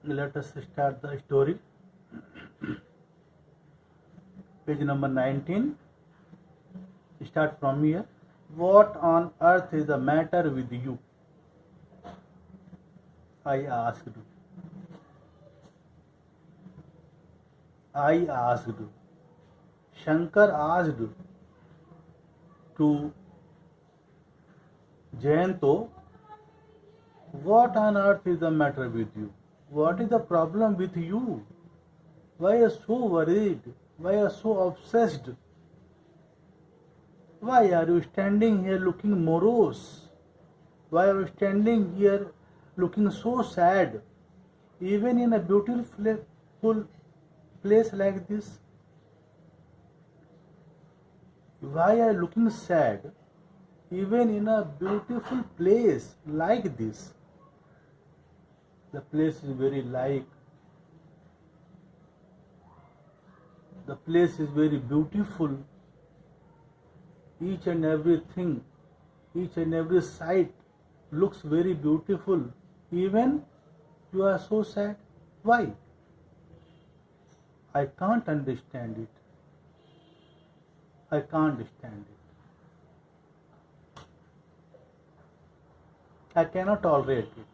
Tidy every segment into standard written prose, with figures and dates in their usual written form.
Let us start the story. Page number 19. Start from here. What on earth is the matter with you? I asked. Shankar asked to Jayanto, what on earth is the matter with you? What is the problem with you? Why are you so worried? Why are you so obsessed? Why are you standing here looking morose? Why are you standing here looking so sad? Even in a beautiful place like this? Why are you looking sad? Even in a beautiful place like this? The place is very the place is very beautiful. Each and everything, each and every sight looks very beautiful. Even you are so sad. Why? I can't understand it. I can't stand it. I cannot tolerate it.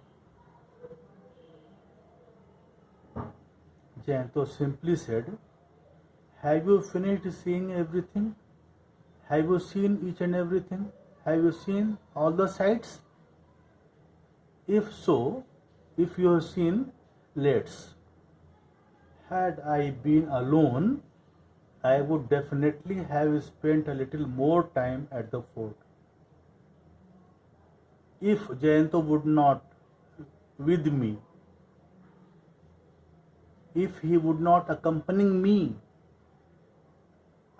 Jayanto simply said, have you finished seeing everything? Have you seen each and everything? Have you seen all the sights? If so, if you have seen, let's. Had I been alone, I would definitely have spent a little more time at the fort. If Jayanto would not with me, if he would not accompany me,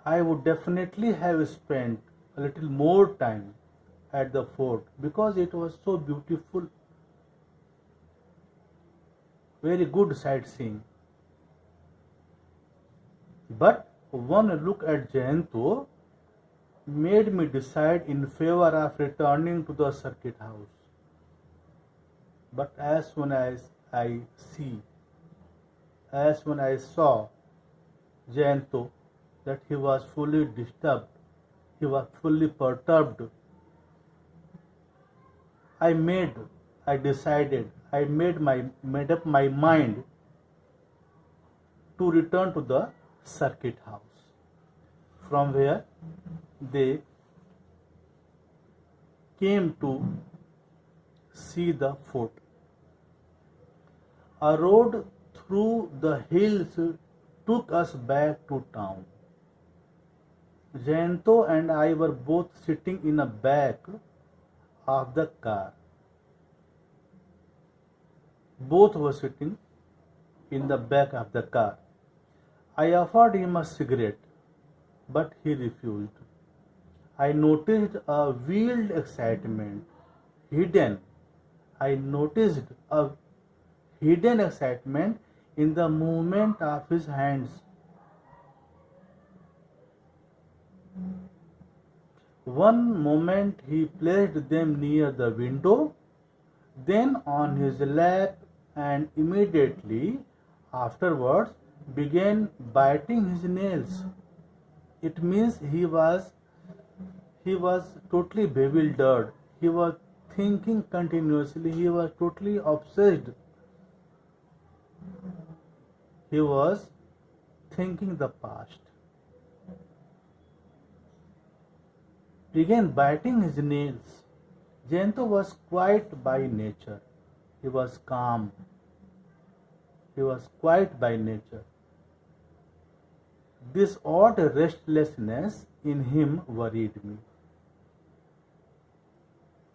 I would definitely have spent a little more time at the fort because it was so beautiful. Very good sightseeing. But one look at Jayanto made me decide in favor of returning to the circuit house. But as soon as I saw Jayanto, that he was fully disturbed, he was fully perturbed, I made up my mind to return to the circuit house, from where they came to see the fort. A road through the hills took us back to town. Jayanto and I were both sitting in the back of the car. Both were sitting in the back of the car. I offered him a cigarette, but he refused. I noticed a wild excitement, I noticed a hidden excitement in the movement of his hands. One moment he placed them near the window, then on his lap, and immediately afterwards began biting his nails. It means he was totally bewildered. He was thinking continuously. He was totally obsessed. He was thinking the past. Began biting his nails. Jayanto was quiet by nature. He was calm. He was quiet by nature. This odd restlessness in him worried me.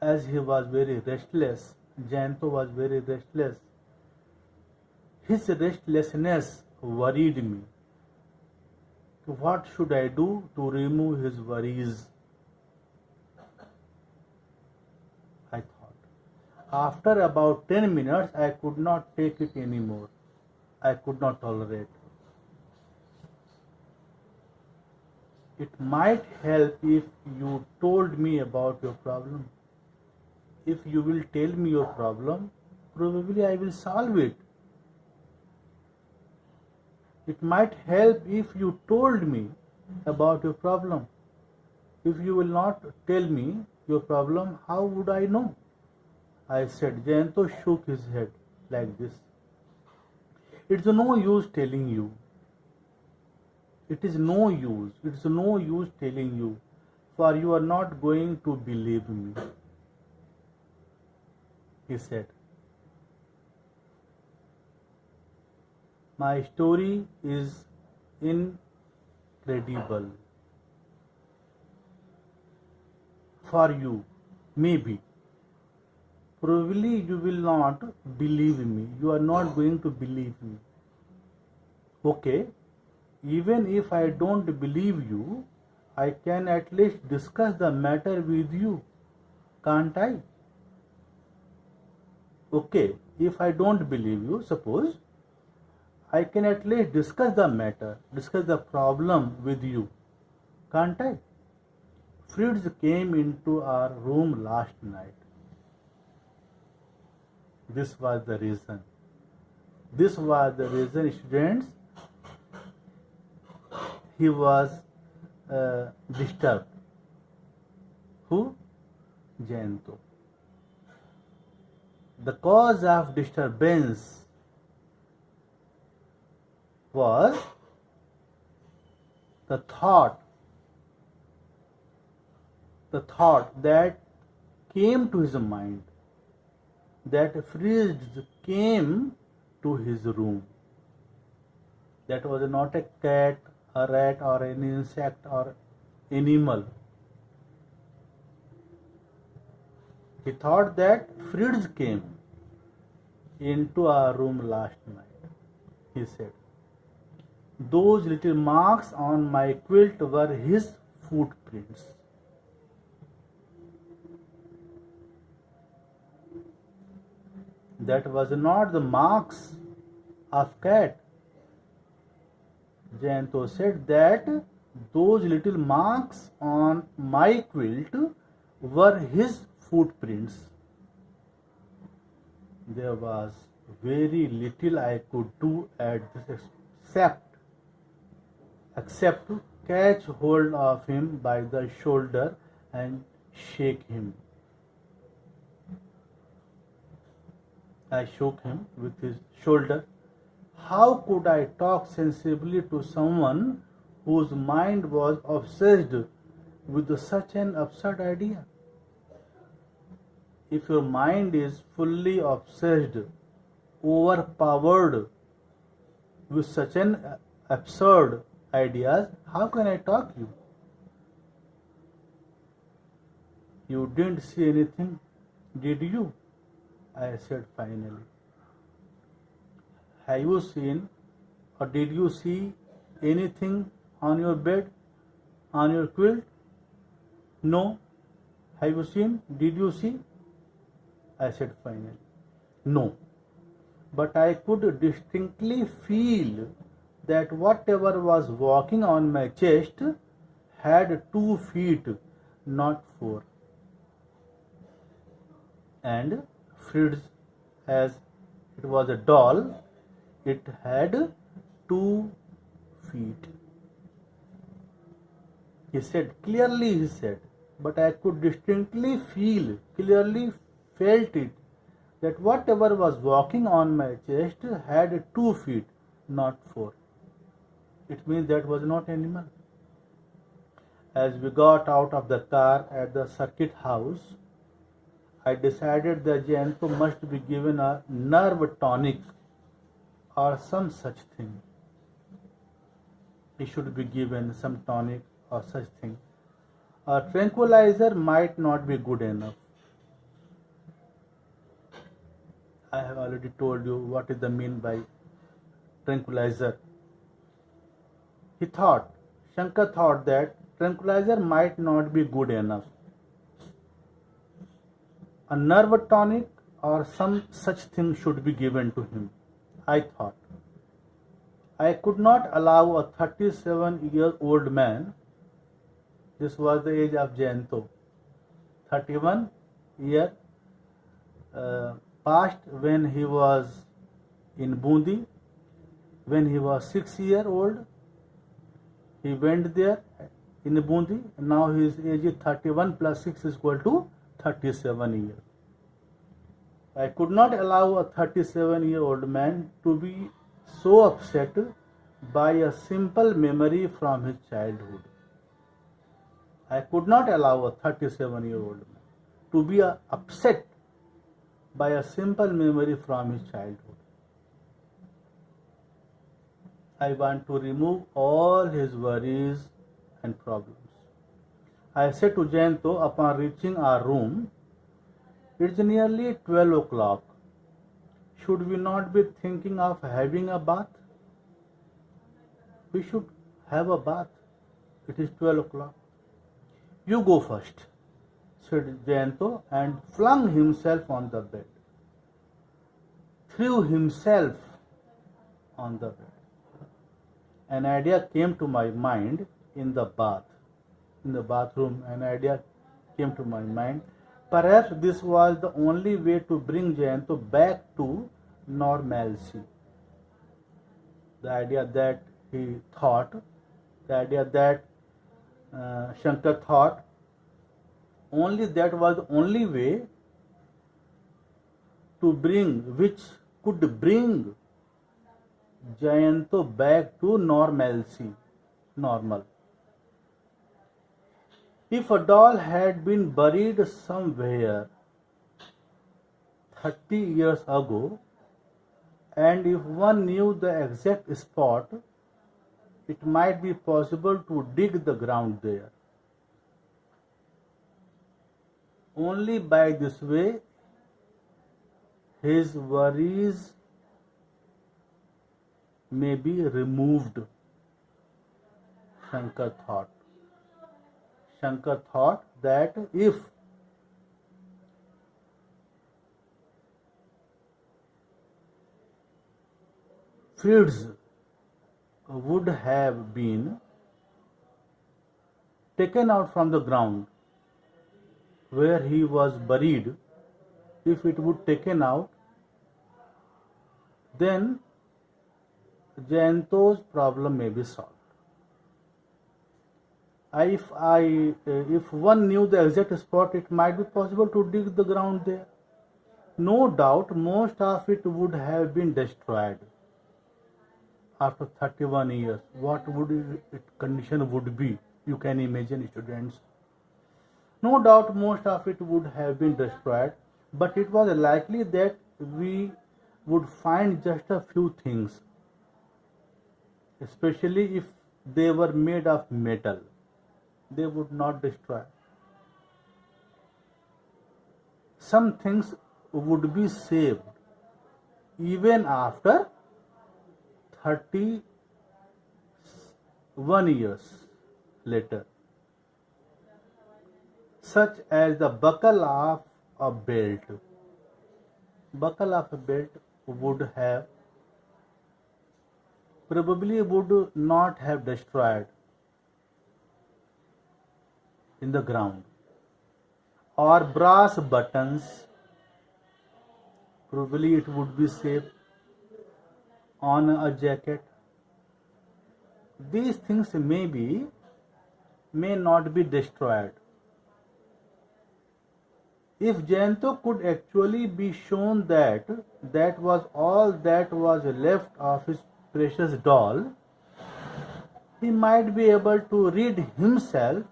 As he was very restless, Jayanto was very restless. His restlessness worried me. What should I do to remove his worries? I thought. After about 10 minutes, I could not take it anymore. I could not tolerate. It might help if you told me about your problem. If you will tell me your problem, probably I will solve it. It might help if you told me about your problem. If you will not tell me your problem, how would I know? I said. Jayanto shook his head like this. It's no use telling you. It is no use. It's no use telling you, for you are not going to believe me, he said. My story is incredible. For you, maybe. Probably you will not believe me. You are not going to believe me. Okay, even if I don't believe you, I can at least discuss the matter with you, can't I? Okay, if I don't believe you, suppose I can at least discuss the matter, discuss the problem with you, can't I? Fritz came into our room last night. This was the reason. This was the reason, students. He was disturbed. Who? Jayanto. The cause of disturbance was the thought that came to his mind, that Fritz came to his room. That was not a cat, a rat, or an insect or animal. He thought that Fritz came into our room last night. He said, those little marks on my quilt were his footprints. That was not the marks of cat. Jayanto said that those little marks on my quilt were his footprints. There was very little I could do at this except to catch hold of him by the shoulder and shake him. I shook him with his shoulder. How could I talk sensibly to someone whose mind was obsessed with such an absurd idea? If your mind is fully obsessed, overpowered with such an absurd ideas, how can I talk you? You didn't see anything, did you? I said finally. Have you seen or did you see anything on your bed, on your quilt? No. Have you seen? Did you see? I said finally. No. But I could distinctly feel that whatever was walking on my chest had 2 feet, not 4. And Fritz, as it was a doll, it had 2 feet. He said, clearly he said, but I could distinctly feel, clearly felt it, that whatever was walking on my chest had 2 feet, not 4. It means that was not animal. As we got out of the car at the circuit house, I decided that Jayanto must be given a nerve tonic or some such thing. He should be given some tonic or such thing. A tranquilizer might not be good enough. I have already told you what is the mean by tranquilizer. Shankar thought that tranquilizer might not be good enough. A nerve tonic or some such thing should be given to him, I thought. I could not allow a 37-year-old man, this was the age of Jayanto, 31 year past when he was in Bundi, When he was 6 years old, he went there in Bundi. Now his age is 31 plus 6 is equal to 37 years. I could not allow a 37-year-old man to be so upset by a simple memory from his childhood. I could not allow a 37-year-old man to be upset by a simple memory from his childhood. I want to remove all his worries and problems. I said to Jayanto upon reaching our room, "It's nearly 12 o'clock. Should we not be thinking of having a bath? We should have a bath. It is 12 o'clock. You go first," said Jayanto and flung himself on the bed. Threw himself on the bed. An idea came to my mind in the bathroom. An idea came to my mind. Perhaps this was the only way to bring Jayanto back to normalcy. The idea that Shankar thought, only that was the only way which could bring Jayanto back to normal. If a doll had been buried somewhere 30 years ago, and if one knew the exact spot, it might be possible to dig the ground there. Only by this way his worries may be removed, Shankar thought. Shankar thought that if fields would have been taken out from the ground where he was buried, if it would taken out, then Jayanto's problem may be solved. If one knew the exact spot, it might be possible to dig the ground there. No doubt most of it would have been destroyed after 31 years. What would its condition would be? You can imagine, students. No doubt most of it would have been destroyed, but it was likely that we would find just a few things, especially if they were made of metal. They would not destroy. Some things would be saved even after 31 years later, such as the buckle of a belt. Buckle of a belt would not have destroyed in the ground, or brass buttons, probably it would be safe on a jacket. These things may not be destroyed. If Jayanto could actually be shown that was all that was left of his precious doll, he might be able to rid himself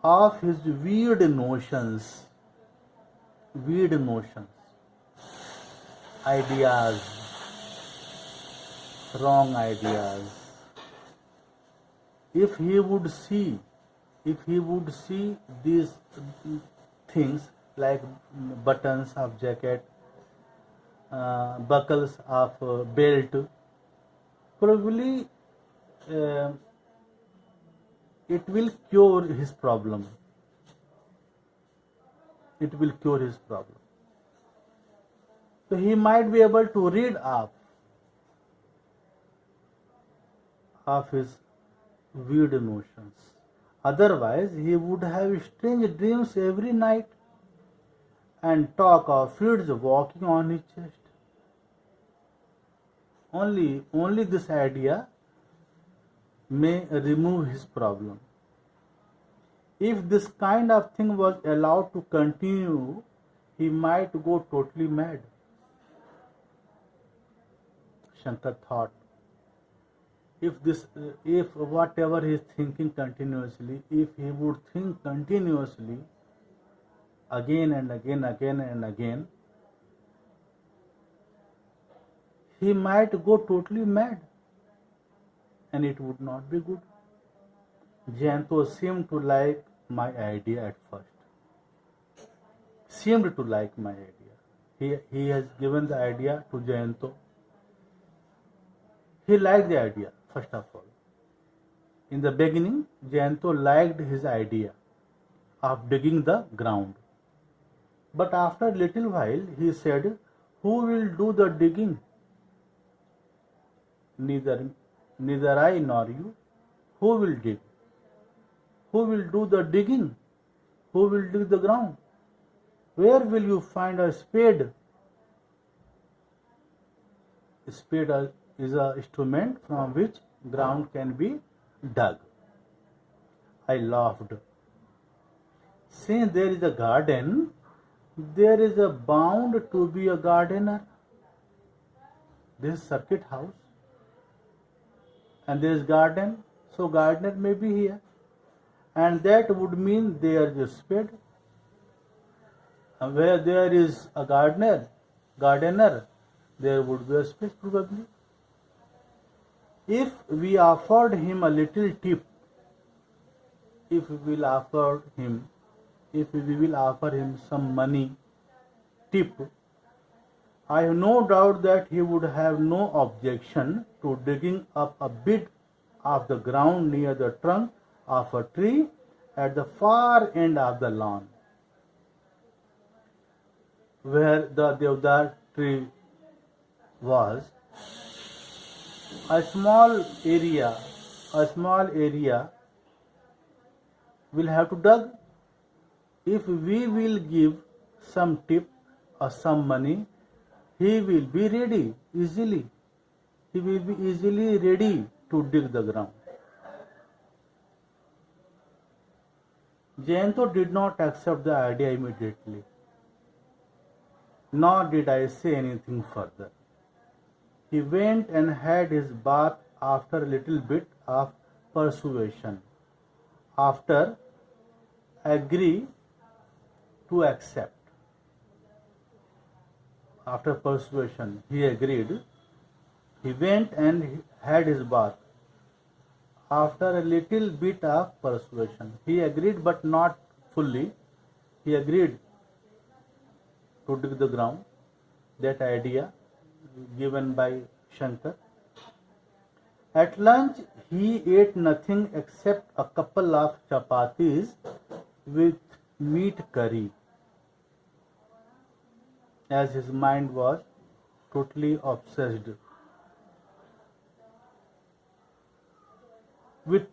of his weird notions, ideas, wrong ideas. If he would see these things like buttons of jacket, buckles of belt, probably it will cure his problem. So he might be able to rid of his weird notions. Otherwise, he would have strange dreams every night and talk of fields walking on his chest. Only this idea may remove his problem. If this kind of thing was allowed to continue, he might go totally mad. Shankar thought, if whatever he is thinking continuously, if he would think continuously again and again, he might go totally mad, and it would not be good. Jayanto seemed to like my idea at first. Seemed to like my idea. He has given the idea to Jayanto. He liked the idea, first of all. In the beginning, Jayanto liked his idea of digging the ground. But after a little while, he said, "Who will do the digging? Neither I nor you. Who will dig? Who will do the digging? Who will dig the ground? Where will you find a spade?" A spade is an instrument from which ground can be dug. I laughed. Since there is a garden, there is a bound to be a gardener. This circuit house, and there is garden, so gardener may be here, and that would mean there is a spade. And where there is a gardener, there would be a spade probably. If we offered him a little tip, if we will offer him some money tip, I have no doubt that he would have no objection to digging up a bit of the ground near the trunk of a tree at the far end of the lawn, where the Deodar tree was. A small area will have to dug. If we will give some tip or some money, he will be ready easily. He will be easily ready to dig the ground. Jayanto did not accept the idea immediately, nor did I say anything further. He went and had his bath after a little bit of persuasion. After agree to accept. After persuasion, he agreed. He went and had his bath. After a little bit of persuasion, he agreed, but not fully. He agreed to dig the ground. That idea given by Shankar. At lunch, he ate nothing except a couple of chapatis with meat curry, as his mind was totally obsessed with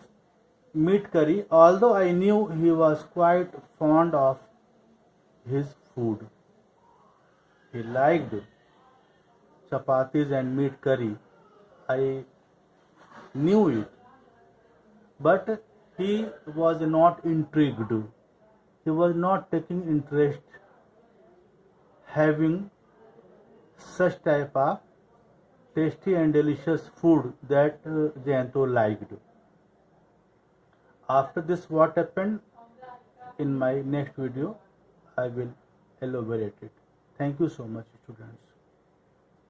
meat curry, although I knew he was quite fond of his food. He liked chapatis and meat curry. I knew it, but he was not intrigued. He was not taking interest having such type of tasty and delicious food that Jayanto liked. After this, what happened in my next video, I will elaborate it. Thank you so much, students.